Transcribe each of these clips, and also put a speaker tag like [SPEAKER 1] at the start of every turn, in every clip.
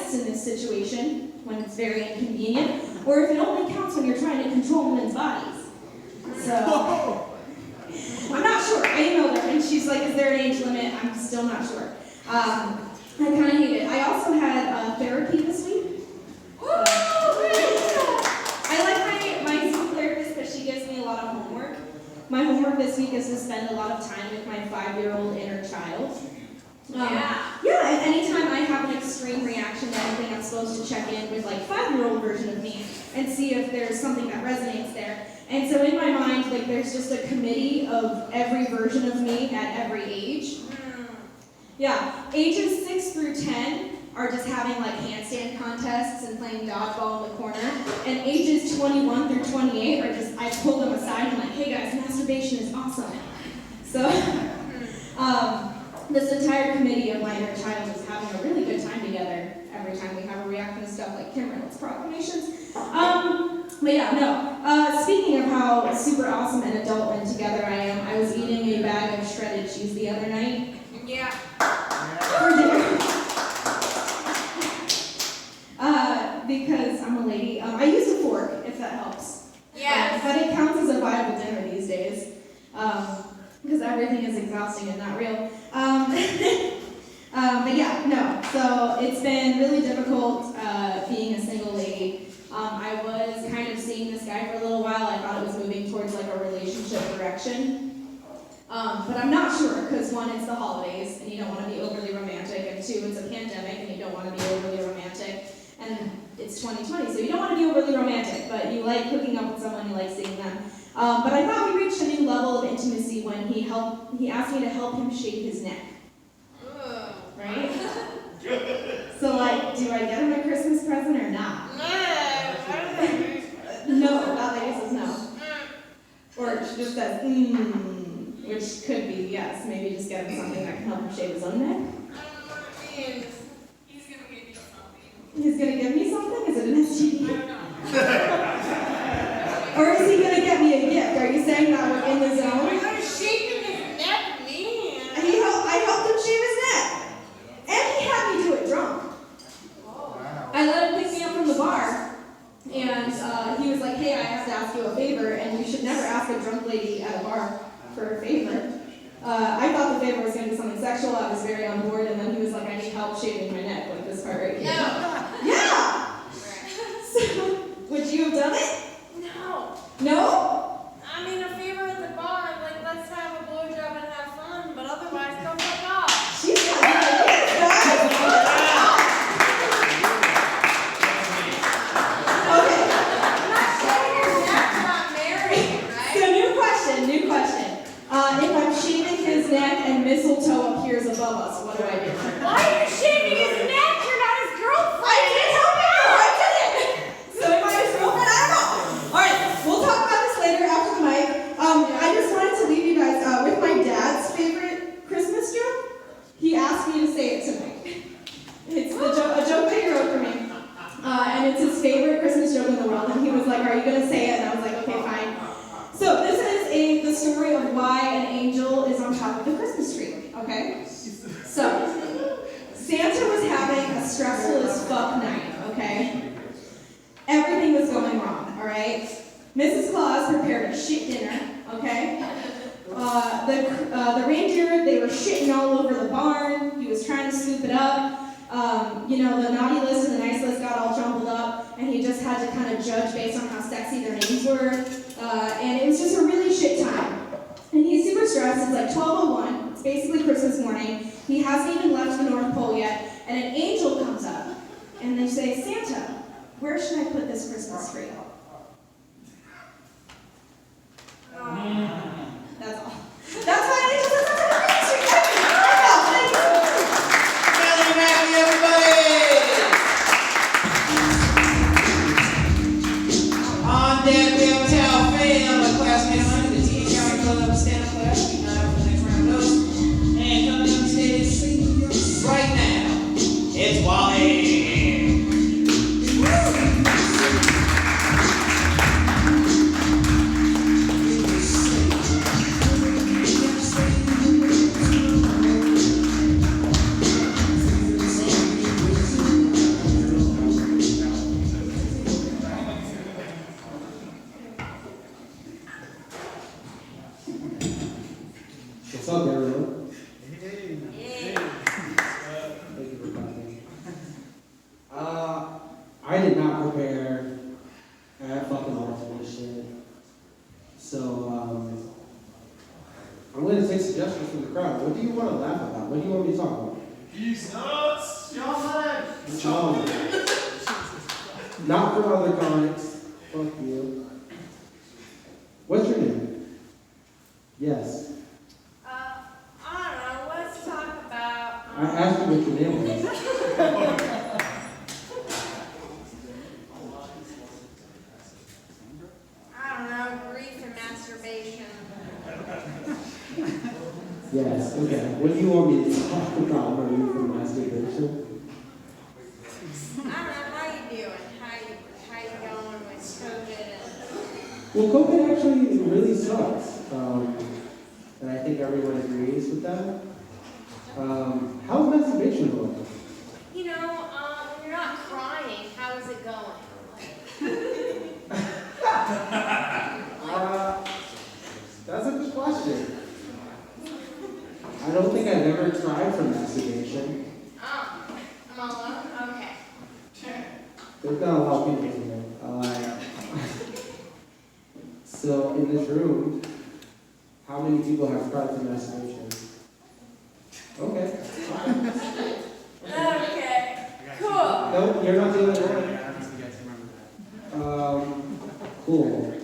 [SPEAKER 1] guests in this situation, when it's very inconvenient, or if it only counts when you're trying to control women's bodies. So, I'm not sure. I emailed her, and she's like, is there an age limit? I'm still not sure. I kind of hate it. I also had therapy this week. I like my school therapist because she gives me a lot of homework. My homework this week is to spend a lot of time with my 5-year-old inner child. Yeah, and anytime I have an extreme reaction to anything, I'm supposed to check in with like 5-year-old version of me and see if there's something that resonates there. And so in my mind, like there's just a committee of every version of me at every age. Yeah, ages 6 through 10 are just having like handstand contests and playing dodgeball in the corner. And ages 21 through 28 are just, I pull them aside and I'm like, hey guys, masturbation is awesome. So, this entire committee of my inner child is having a really good time together every time we have a reaction to stuff like Kim Reynolds proclamations. But yeah, no. Speaking of how super awesome and adult and together I am, I was eating a bag of shredded cheese the other night.
[SPEAKER 2] Yeah.
[SPEAKER 1] For dinner. Because I'm a lady. I use a fork, if that helps.
[SPEAKER 2] Yes.
[SPEAKER 1] But it counts as a viable dinner these days. Because everything is exhausting and not real. But yeah, no. So it's been really difficult being a single lady. I was kind of seeing this guy for a little while. I thought it was moving towards like a relationship direction. But I'm not sure, because one, it's the holidays, and you don't want to be overly romantic, and two, it's a pandemic, and you don't want to be overly romantic, and it's 2020, so you don't want to be overly romantic, but you like hooking up with someone, you like seeing them. But I thought we reached a new level of intimacy when he asked me to help him shave his neck. Right? So like, do I get him a Christmas present or not? No, that lady says no. Or she just says, which could be yes, maybe just get him something that can help him shave his own neck.
[SPEAKER 2] He's gonna give me something.
[SPEAKER 1] He's gonna give me something? Is it an STD?
[SPEAKER 2] I don't know.
[SPEAKER 1] Or is he gonna get me a gift? Are you saying that we're in the zone?
[SPEAKER 2] You're shaving his neck, man.
[SPEAKER 1] I helped him shave his neck. And he had me do it drunk. I let him pick me up from the bar, and he was like, hey, I have to ask you a favor, and you should never ask a drunk lady at a bar for a favor. I thought the favor was going to be something sexual. I was very on board, and then he was like, I need help shaving my neck, like this part right here.
[SPEAKER 2] No.
[SPEAKER 1] Yeah! So, would you have done it?
[SPEAKER 2] No.
[SPEAKER 1] No?
[SPEAKER 2] I mean, a favor at the bar, like, let's have a blowjob and have fun, but otherwise, go fuck off.
[SPEAKER 1] She's got good ideas, guys! Okay.
[SPEAKER 2] I'm not shaving his neck, I'm not married, right?
[SPEAKER 1] So, new question. If I'm shaving his neck and mistletoe appears above us, what do I do?
[SPEAKER 2] Why are you shaving his neck? You're not his girlfriend.
[SPEAKER 1] I didn't help you! I did it! So am I his girlfriend? I don't know. Alright, we'll talk about this later after the mic. I just wanted to leave you guys with my dad's favorite Christmas joke. He asked me to say it tonight. It's a joke that he wrote for me. And it's his favorite Christmas joke in the world. And he was like, are you going to say it? And I was like, okay, fine. So this is the story of why an angel is on top of the Christmas tree, okay? So, Santa was having a stressful as fuck night, okay? Everything was going wrong, all right? Mrs. Claus prepared a shit dinner, okay? The reindeer, they were shitting all over the barn. He was trying to scoop it up. The naughty list and the nice list got all jumbled up, and he just had to kind of judge based on how sexy their names were. And it was just a really shit time. And he's super stressed. It's like 12:01. It's basically Christmas morning. He hasn't even left the North Pole yet. And an angel comes up, and they say, Santa, where should I put this Christmas tree? That's all. That's why angels are such a Christmas tree. Thank you.
[SPEAKER 3] On deck, we have a towel fan, my classmate under the Teen County Club stand-up class. We now for the next round of those. And coming on stage right now, it's Wally.
[SPEAKER 4] want to laugh about? What do you want me to talk about?
[SPEAKER 5] He's nuts! John!
[SPEAKER 4] John. Not for other comics. Fuck you. What's your name? Yes.
[SPEAKER 2] I don't know. Let's talk about.
[SPEAKER 4] I asked you what your name was.
[SPEAKER 2] I don't know, grief and masturbation.
[SPEAKER 4] Yes, okay. What do you want me to talk about when you from masturbation?
[SPEAKER 2] I don't know, how you doing? How you going with COVID and
[SPEAKER 4] Well, COVID actually really sucks. And I think everyone agrees with that. How's masturbation going?
[SPEAKER 2] you know, when you're not crying, how is it going?
[SPEAKER 4] That's a good question. I don't think I've ever tried for masturbation.
[SPEAKER 2] Oh, I'm all alone? Okay.
[SPEAKER 4] There's not a lot of people in here. So, in this room, how many people have tried for masturbation? Okay.
[SPEAKER 2] Okay. Cool.
[SPEAKER 4] No, you're not the only one. Cool.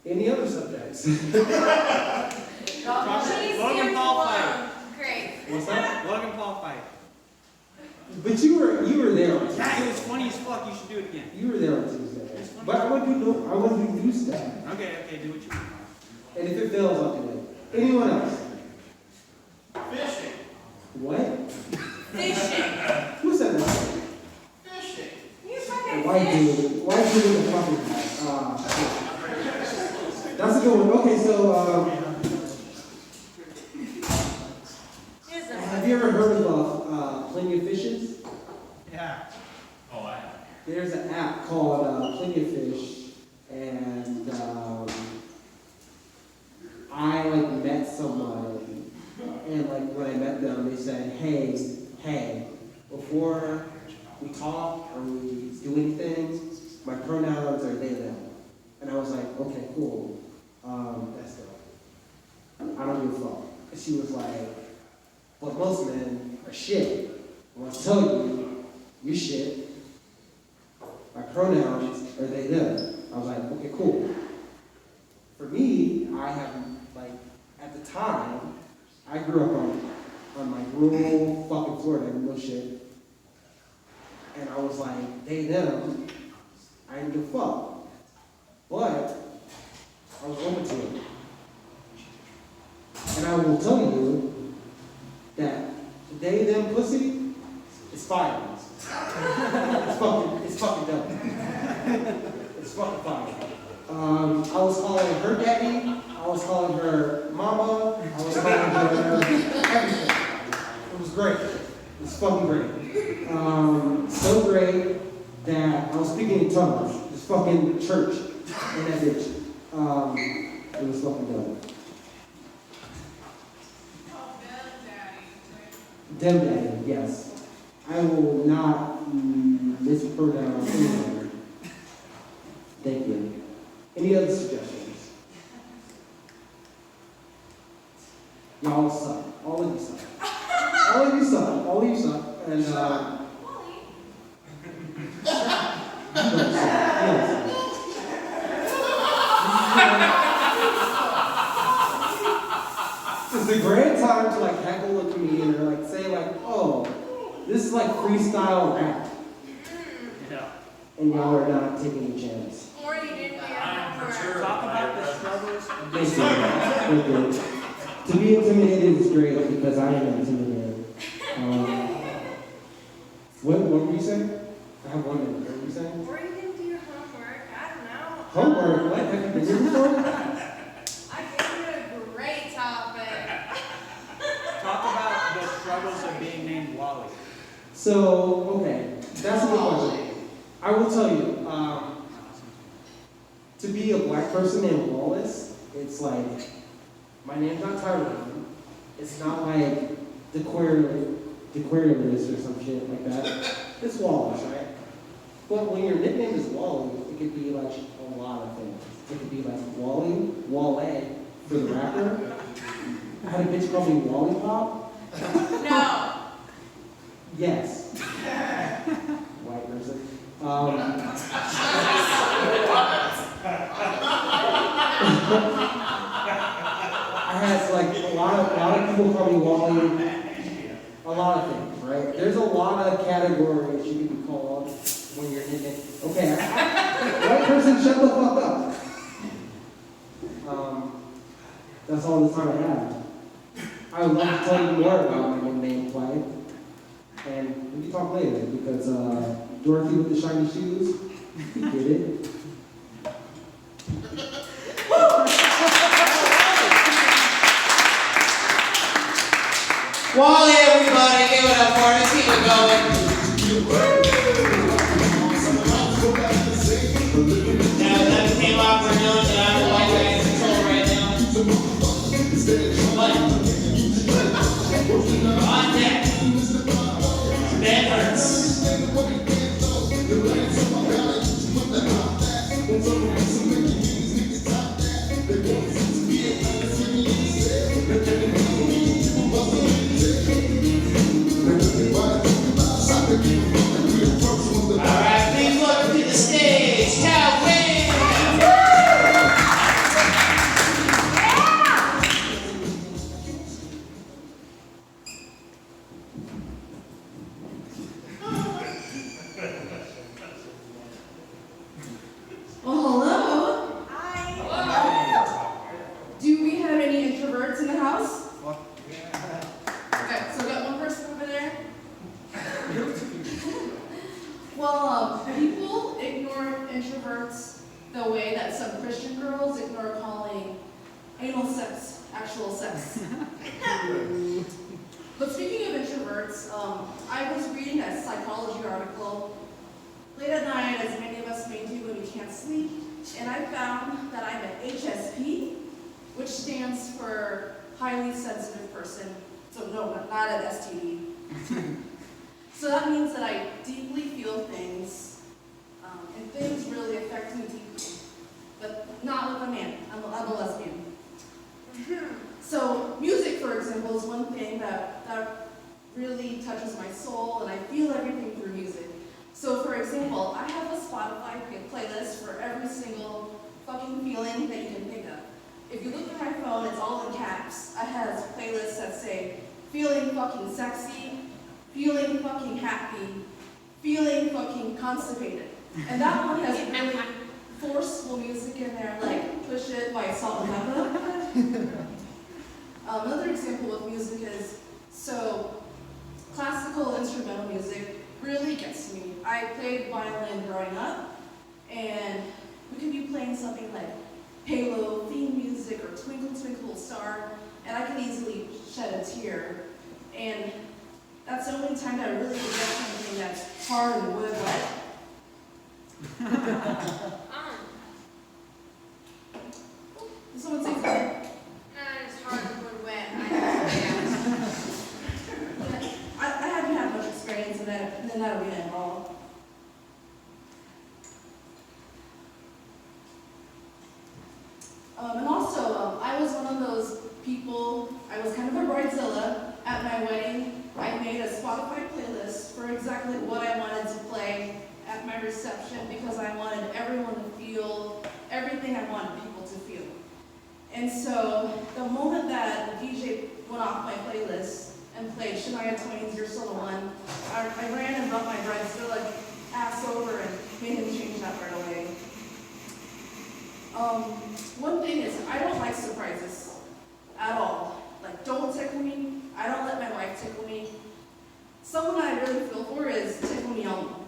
[SPEAKER 4] Any other subjects?
[SPEAKER 2] She's
[SPEAKER 5] Logan Paul fight.
[SPEAKER 2] Great.
[SPEAKER 4] What's that?
[SPEAKER 5] Logan Paul fight.
[SPEAKER 4] But you were there on Tuesday.
[SPEAKER 5] Yeah, it was funny as fuck. You should do it again.
[SPEAKER 4] You were there on Tuesday. But I want to do new stuff.
[SPEAKER 5] Okay, do what you want.
[SPEAKER 4] And if it fails, I'll do it. Anyone else?
[SPEAKER 5] Fishing.
[SPEAKER 4] What?
[SPEAKER 2] Fishing.
[SPEAKER 4] Who said that?
[SPEAKER 5] Fishing.
[SPEAKER 2] You fucking
[SPEAKER 4] White
[SPEAKER 2] fish.
[SPEAKER 4] dude with the fucking hat. That's a good one. Okay, so
[SPEAKER 2] Here's a
[SPEAKER 4] have you ever heard of Plenty of Fishes?
[SPEAKER 5] Yeah. Oh, I have.
[SPEAKER 4] There's an app called Plenty of Fish, and I like met someone, and like when I met them, they said, hey, before we talk or we do anything, my pronouns are they, them. And I was like, okay, cool. That's dope. I don't give a fuck. And she was like, but most men are shit. I want to tell you, you shit. My pronouns are they, them. I was like, okay, cool. For me, I have, like, at the time, I grew up on like rural fucking Florida, no shit. And I was like, they, them, I didn't give a fuck. But I was open to it. And I will tell you that they, them pussy is fire. It's fucking dope. It's fucking fire. I was calling her daddy, I was calling her mama, I was calling her everything. It was great. It was fucking great. So great that I was speaking in tongues. This fucking church in that bitch. It was fucking dope. Dem daddy, yes. I will not mispronounce anyone. Thank you. Any other suggestions? Y'all suck. All of you suck. All of you suck. All of you suck. And you don't suck. You don't suck. It's a great time to like heckle a comedian or like say like, oh, this is like freestyle rap.
[SPEAKER 5] Yeah.
[SPEAKER 4] And y'all are not taking a chance.
[SPEAKER 2] Or you didn't do your homework.
[SPEAKER 5] Talk about the struggles of
[SPEAKER 4] They did. To be intimidated is great because I am intimidated. What were you saying? I have one minute. What were you saying?
[SPEAKER 2] Or you didn't do your homework. I don't know.
[SPEAKER 4] Homework? What? Have you been here before?
[SPEAKER 2] I gave you a great topic.
[SPEAKER 5] Talk about the struggles of being named Wally.
[SPEAKER 4] So, okay, that's a good question. I will tell you, to be a black person named Wallace, it's like, my name's not Tyrone. It's not like Dequarius or some shit like that. It's Wallace, right? But when your nickname is Wally, it could be like a lot of things. It could be like Wally, Wale for the rapper. I had a bitch call me Lollipop?
[SPEAKER 2] No.
[SPEAKER 4] Yes. White person. I had like a lot of people call me Wally. A lot of things, right? There's a lot of categories you can be called when you're in it. Okay, white person, shut the fuck up. That's all the time I have. I would love to tell you more about my nickname play. And we can talk later because Dorothy with the shiny shoes, you get it.
[SPEAKER 3] Wally, everybody, give it up for us. Keep it going. Now that became awkward knowing that I'm the white guy in control right now. But on deck. That hurts. Alright, please welcome to the stage, Calvin!
[SPEAKER 1] Well, hello.
[SPEAKER 2] Hi.
[SPEAKER 1] Do we have any introverts in the house? Okay, so we got one person over there. Well, people ignore introverts the way that some Christian girls ignore calling anal sex actual sex. But speaking of introverts, I was reading a psychology article late at night, as many of us may do when we can't sleep, and I found that I'm an HSP, which stands for highly sensitive person. So no, not an STD. So that means that I deeply feel things, and things really affect me deeply. But not with a man. I'm a lesbian. So music, for example, is one thing that really touches my soul, and I feel everything through music. So for example, I have a Spotify playlist for every single fucking feeling that you can think of. If you look at my phone, it's all in caps. I have playlists that say, feeling fucking sexy, feeling fucking happy, feeling fucking constipated. And that one has really forceful music in there, like Push It by Salt and Pepper. Another example of music is, so classical instrumental music really gets to me. I played violin growing up, and we could be playing something like Halo theme music or Twinkle Twinkle Star, and I can easily shed a tear. And that's the only time that I really get something that's hard and wood wet. Did someone say something?
[SPEAKER 2] It's hardwood wet.
[SPEAKER 1] I haven't had much experience in that arena at all. And also, I was one of those people, I was kind of a bridezilla at my wedding. I made a Spotify playlist for exactly what I wanted to play at my reception because I wanted everyone to feel everything I wanted people to feel. And so the moment that the DJ went off my playlist and played Shania Twain's You're Still the One, I ran and brought my bridezilla ass over and made him change that right away. One thing is, I don't like surprises at all. Like, don't tickle me. I don't let my wife tickle me. Someone I really feel for is Tickle Me Elmo.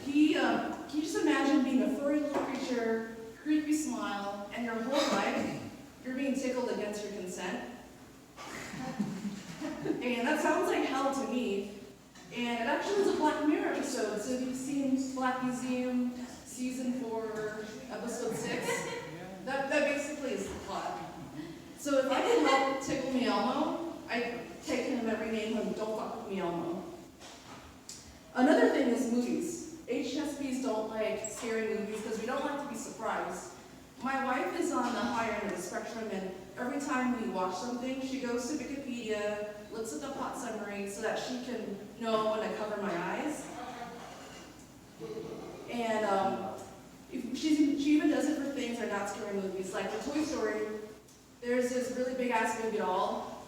[SPEAKER 1] Can you just imagine being a furry little creature, creepy smile, and your whole life, you're being tickled against your consent? And that sounds like hell to me. And it actually was a Black Mirror episode, so if you've seen Black Museum, Season 4, Episode 6, that basically is the plot. So if I could help Tickle Me Elmo, I'd take him every name and don't fuck with me Elmo. Another thing is movies. HSPs don't like scary movies because we don't like to be surprised. My wife is on the higher end of the spectrum, and
[SPEAKER 6] every time we watch something, she goes to Wikipedia, looks at the plot summary so that she can know when to cover my eyes. And she even does it for things that are not scary movies. Like for Toy Story, there's this really big ass movie doll.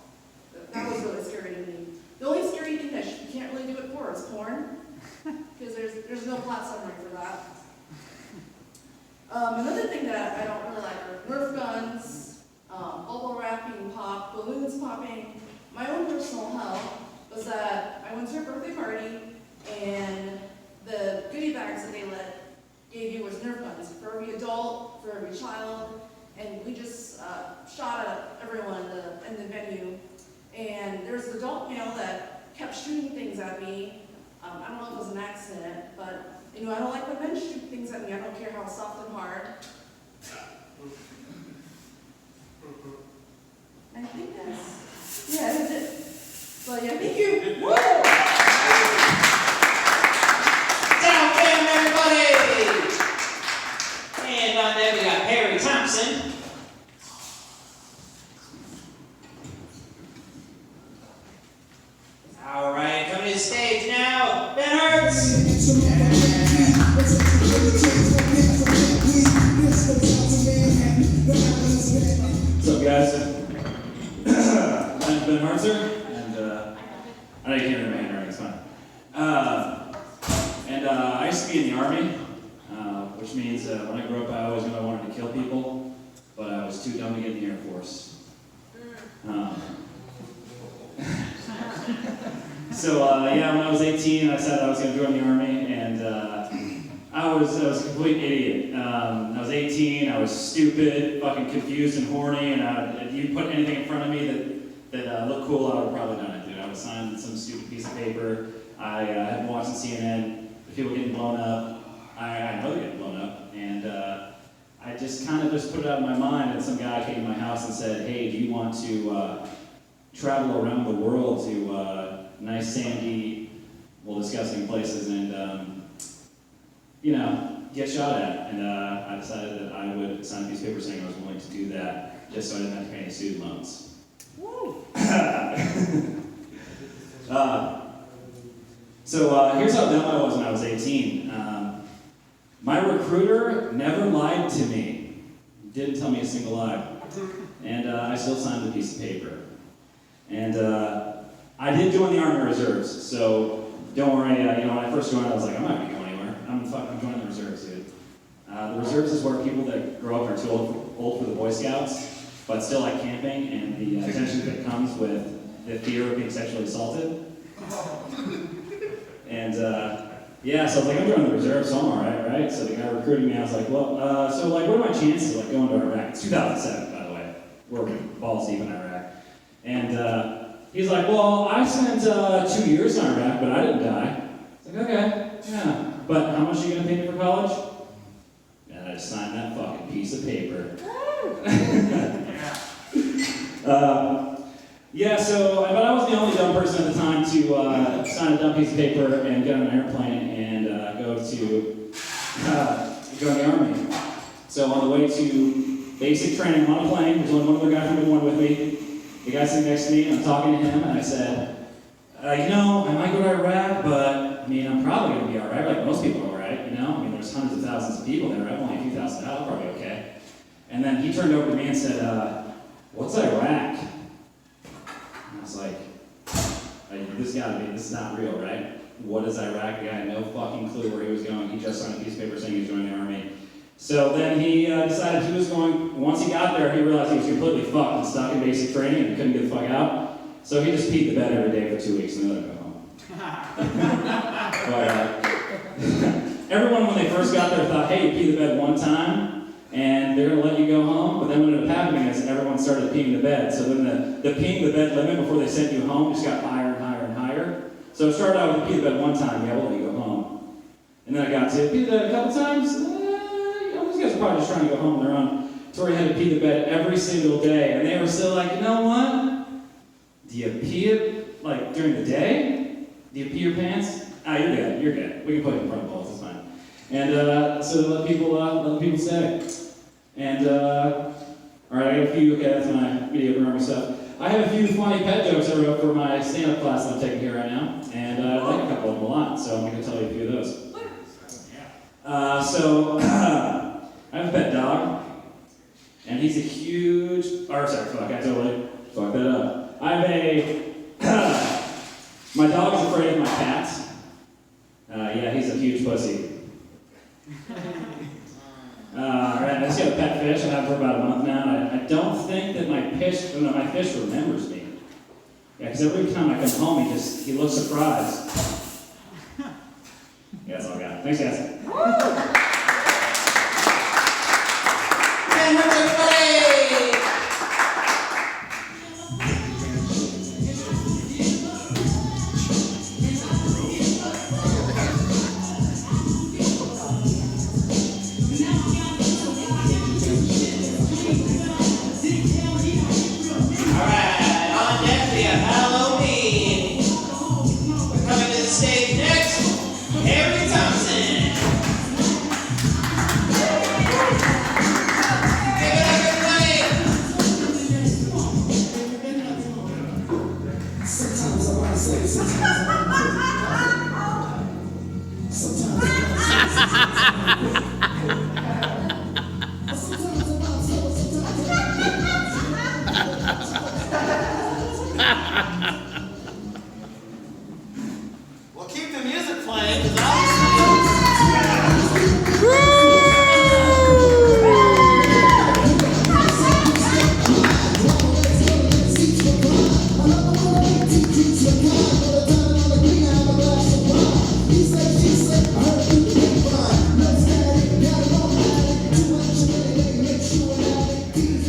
[SPEAKER 6] That was really scary to me. The only scary thing that you can't really do it for is porn, because there's no plot summary for that. Another thing that I don't really like are Nerf guns, bubble wrap being popped, balloons popping. My own personal hell was that I went to a birthday party and the goodie bags that they gave you was Nerf guns for every adult, for every child, and we just shot at everyone in the venue. And there was an adult male that kept shooting things at me. I don't know if it was an accident, but I don't like when men shoot things at me. I don't care how soft and hard. I think that's it. But yeah, thank you. Woo!
[SPEAKER 3] Down fam, everybody! And on there we got Perry Thompson. All right, coming to the stage now, Ben Hurts.
[SPEAKER 7] What's up, guys? My name's Ben Hartzer, and I know you can't read my handwriting, it's fine. I used to be in the Army, which means when I grew up, I always knew I wanted to kill people, but I was too dumb to get in the Air Force. When I was 18, I decided I was going to join the Army, and I was a complete idiot. I was 18, I was stupid, fucking confused and horny, and if you put anything in front of me that looked cool, I would have probably done it, dude. I would have signed some stupid piece of paper. I had been watching CNN, the people getting blown up. I know they're getting blown up, and I just kind of just put it out of my mind, and some guy came to my house and said, hey, do you want to travel around the world to nice, sandy, disgusting places and, get shot at? And I decided that I would sign a piece of paper saying I was willing to do that, just so I didn't have to pay any student loans. Woo! Here's how dumb I was when I was 18. My recruiter never lied to me. Didn't tell me a single lie. And I still signed the piece of paper. And I did join the Army Reserves, so don't worry, when I first joined, I was like, I'm not going to go anywhere. I'm joining the Reserves, dude. The Reserves is where people that grow up are too old for the Boy Scouts, but still like camping and the tension that comes with the fear of being sexually assaulted. And so I was like, I'm joining the Reserves, so I'm alright, right? So the guy recruiting me, I was like, well, what are my chances of going to Iraq? It's 2007, by the way. We're balls deep in Iraq. And he's like, well, I spent 2 years in Iraq, but I didn't die. It's like, okay, yeah. But how much are you going to pay me for college? And I just signed that fucking piece of paper. But I was the only dumb person at the time to sign a dumb piece of paper and get on an airplane and go to join the Army. So on the way to basic training on a plane, there's only one other guy from Des Moines with me. The guy sitting next to me, and I'm talking to him, and I said, I might go to Iraq, but, I'm probably going to be all right, like most people are all right, there's hundreds of thousands of people there, I'm only a few thousand out, probably okay. And then he turned over to me and said, what's Iraq? And I was like, this is not real, right? What is Iraq? The guy had no fucking clue where he was going. He just signed a piece of paper saying he was joining the Army. So then he decided he was going, once he got there, he realized he was completely fucked and stuck in basic training and couldn't get the fuck out. So he just peed the bed every day for 2 weeks and then let him go home. But everyone, when they first got there, thought, hey, you pee the bed one time and they're going to let you go home. But then what ended up happening is everyone started peeing the bed. So then the peeing the bed limit before they sent you home just got higher and higher and higher. So it started out with pee the bed one time, yeah, we'll let you go home. And then I got to pee the bed a couple times. These guys are probably just trying to go home on their own. Tori had to pee the bed every single day, and they were still like, you know what? Do you pee it, during the day? Do you pee your pants? You're good. We can put it in front of both, it's fine. And so let people stay. And Alright, I got a few, okay, that's my mediocre army stuff. I have a few funny pet jokes I wrote for my stand-up class that I'm taking here right now, and I like a couple of them a lot, so I'm going to tell you a few of those. I have a pet dog, and he's a huge, or sorry, fuck, I totally fucked that up. I have a, my dog is afraid of my cats. Yeah, he's a huge pussy. Alright, I just got a pet fish. I've had it for about a month now. I don't think that my fish remembers me. Yeah, because every time I come home, he looks surprised. Yeah, that's all I got. Thanks, guys.
[SPEAKER 3] And with the parade! Well, keep the music playing, because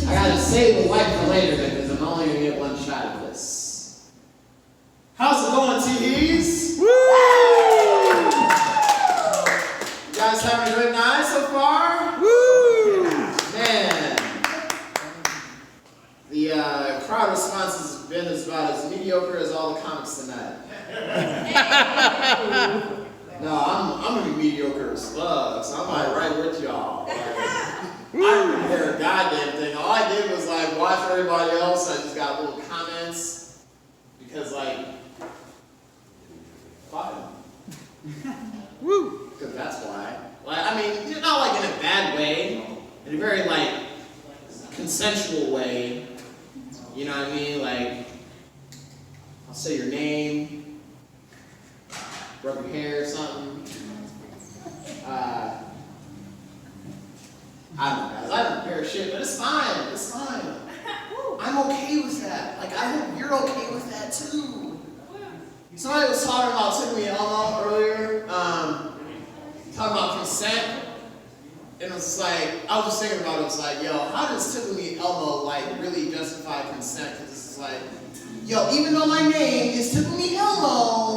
[SPEAKER 3] I gotta save the light for later because I'm only gonna get one shot of this. How's it going, teehees? Woo! You guys having a good night so far? Woo! Man, the crowd response has been about as mediocre as all the comics tonight. No, I'm gonna be mediocre as fuck, so I'm like right with y'all. I didn't hear a goddamn thing. All I did was like watch everybody else. I just got little comments because like, fuck them. Woo! Because that's why. Like, I mean, not like in a bad way, in a very like consensual way. You know what I mean? Like, I'll say your name, rub your hair or something. I don't know, guys. I don't prepare shit, but it's fine. It's fine. I'm okay with that. Like, I hope you're okay with that too. Somebody was talking about Tiffany Elmo earlier, talking about consent, and it was like, I was just thinking about it. It was like, yo, how does Tiffany Elmo like really justify consent? Because it's like, yo, even though my name is Tiffany Elmo,